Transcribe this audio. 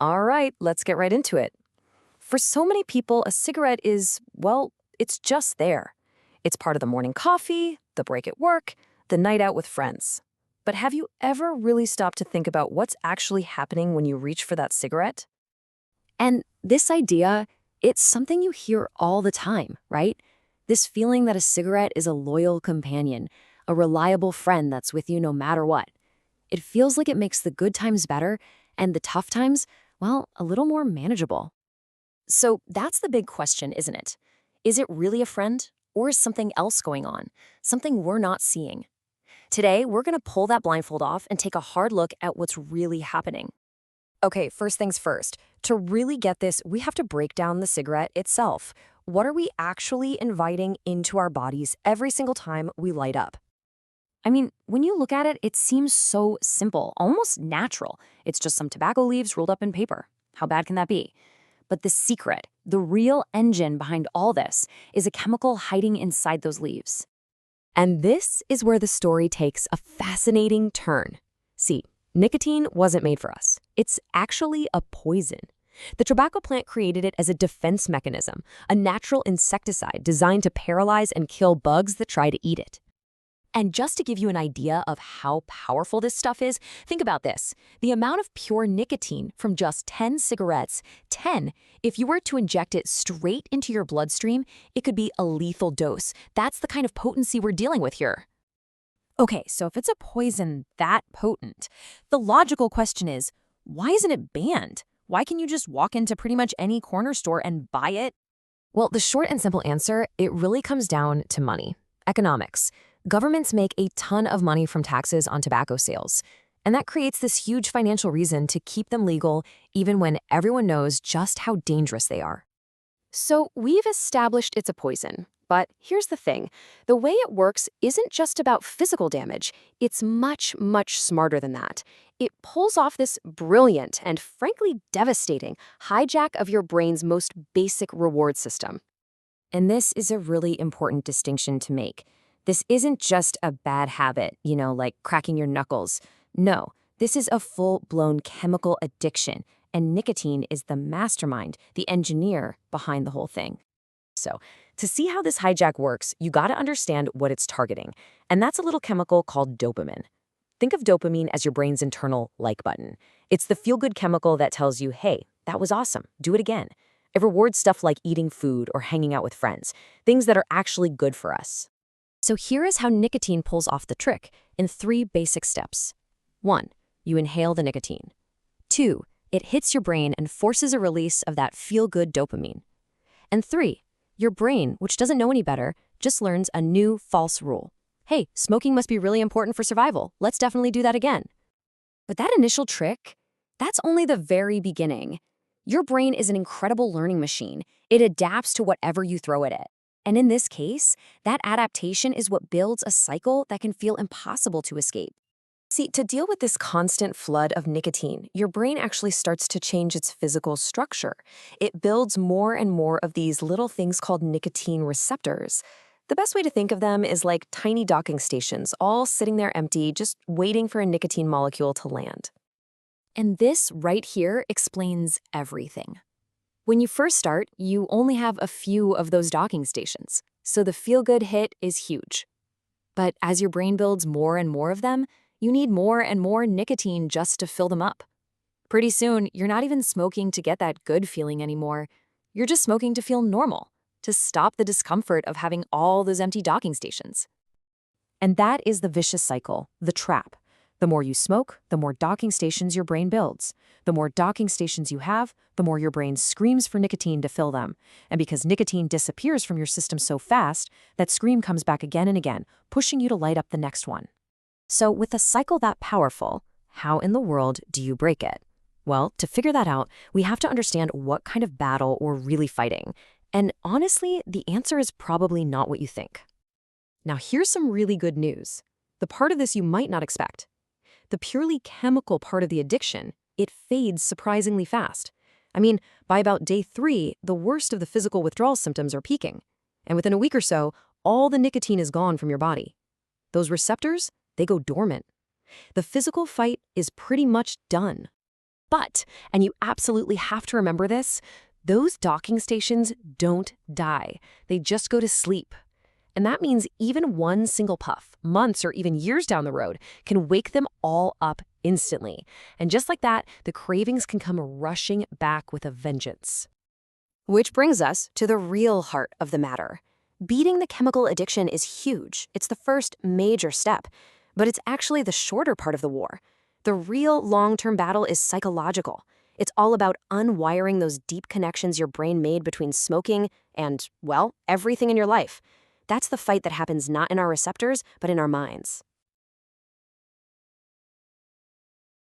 All right, let's get right into it. For so many people, a cigarette is, well, it's just there. It's part of the morning coffee, the break at work, the night out with friends. But have you ever really stopped to think about what's actually happening when you reach for that cigarette? And this idea, it's something you hear all the time, right? This feeling that a cigarette is a loyal companion, a reliable friend that's with you no matter what. It feels like it makes the good times better and the tough times, well, a little more manageable. So that's the big question, isn't it? Is it really a friend, or is something else going on? Something we're not seeing? Today, we're going to pull that blindfold off and take a hard look at what's really happening. Okay, first things first. To really get this, we have to break down the cigarette itself. What are we actually inviting into our bodies every single time we light up? I mean, when you look at it, it seems so simple, almost natural. It's just some tobacco leaves rolled up in paper. How bad can that be? But the secret, the real engine behind all this, is a chemical hiding inside those leaves. And this is where the story takes a fascinating turn. See, nicotine wasn't made for us. It's actually a poison. The tobacco plant created it as a defense mechanism, a natural insecticide designed to paralyze and kill bugs that try to eat it. And just to give you an idea of how powerful this stuff is, think about this. The amount of pure nicotine from just 10 cigarettes, 10, if you were to inject it straight into your bloodstream, it could be a lethal dose. That's the kind of potency we're dealing with here. Okay, so if it's a poison that potent, the logical question is, why isn't it banned? Why can you just walk into pretty much any corner store and buy it? Well, the short and simple answer, it really comes down to money, economics. Governments make a ton of money from taxes on tobacco sales, and that creates this huge financial reason to keep them legal even when everyone knows just how dangerous they are. So we've established it's a poison, but here's the thing. The way it works isn't just about physical damage. It's much, much smarter than that. It pulls off this brilliant and frankly devastating hijack of your brain's most basic reward system. And this is a really important distinction to make. This isn't just a bad habit, like cracking your knuckles. No, this is a full-blown chemical addiction, and nicotine is the mastermind, the engineer behind the whole thing. So, to see how this hijack works, you gotta understand what it's targeting, and that's a little chemical called dopamine. Think of dopamine as your brain's internal like button. It's the feel-good chemical that tells you, hey, that was awesome, do it again. It rewards stuff like eating food or hanging out with friends, things that are actually good for us. So here is how nicotine pulls off the trick in 3 basic steps. 1, you inhale the nicotine. 2, it hits your brain and forces a release of that feel-good dopamine. And 3, your brain, which doesn't know any better, just learns a new false rule. Hey, smoking must be really important for survival. Let's definitely do that again. But that initial trick, that's only the very beginning. Your brain is an incredible learning machine. It adapts to whatever you throw at it. And in this case, that adaptation is what builds a cycle that can feel impossible to escape. See, to deal with this constant flood of nicotine, your brain actually starts to change its physical structure. It builds more and more of these little things called nicotine receptors. The best way to think of them is like tiny docking stations, all sitting there empty, just waiting for a nicotine molecule to land. And this right here explains everything. When you first start, you only have a few of those docking stations, so the feel-good hit is huge. But as your brain builds more and more of them, you need more and more nicotine just to fill them up. Pretty soon, you're not even smoking to get that good feeling anymore. You're just smoking to feel normal, to stop the discomfort of having all those empty docking stations. And that is the vicious cycle, the trap. The more you smoke, the more docking stations your brain builds. The more docking stations you have, the more your brain screams for nicotine to fill them. And because nicotine disappears from your system so fast, that scream comes back again and again, pushing you to light up the next one. So with a cycle that powerful, how in the world do you break it? Well, to figure that out, we have to understand what kind of battle we're really fighting. And honestly, the answer is probably not what you think. Now here's some really good news. The part of this you might not expect. The purely chemical part of the addiction, it fades surprisingly fast. I mean, by about day 3, the worst of the physical withdrawal symptoms are peaking. And within a week or so, all the nicotine is gone from your body. Those receptors, they go dormant. The physical fight is pretty much done. But, and you absolutely have to remember this, those docking stations don't die. They just go to sleep. And that means even one single puff, months or even years down the road, can wake them all up instantly. And just like that, the cravings can come rushing back with a vengeance. Which brings us to the real heart of the matter. Beating the chemical addiction is huge. It's the first major step. But it's actually the shorter part of the war. The real long-term battle is psychological. It's all about unwiring those deep connections your brain made between smoking and, well, everything in your life. That's the fight that happens not in our receptors, but in our minds.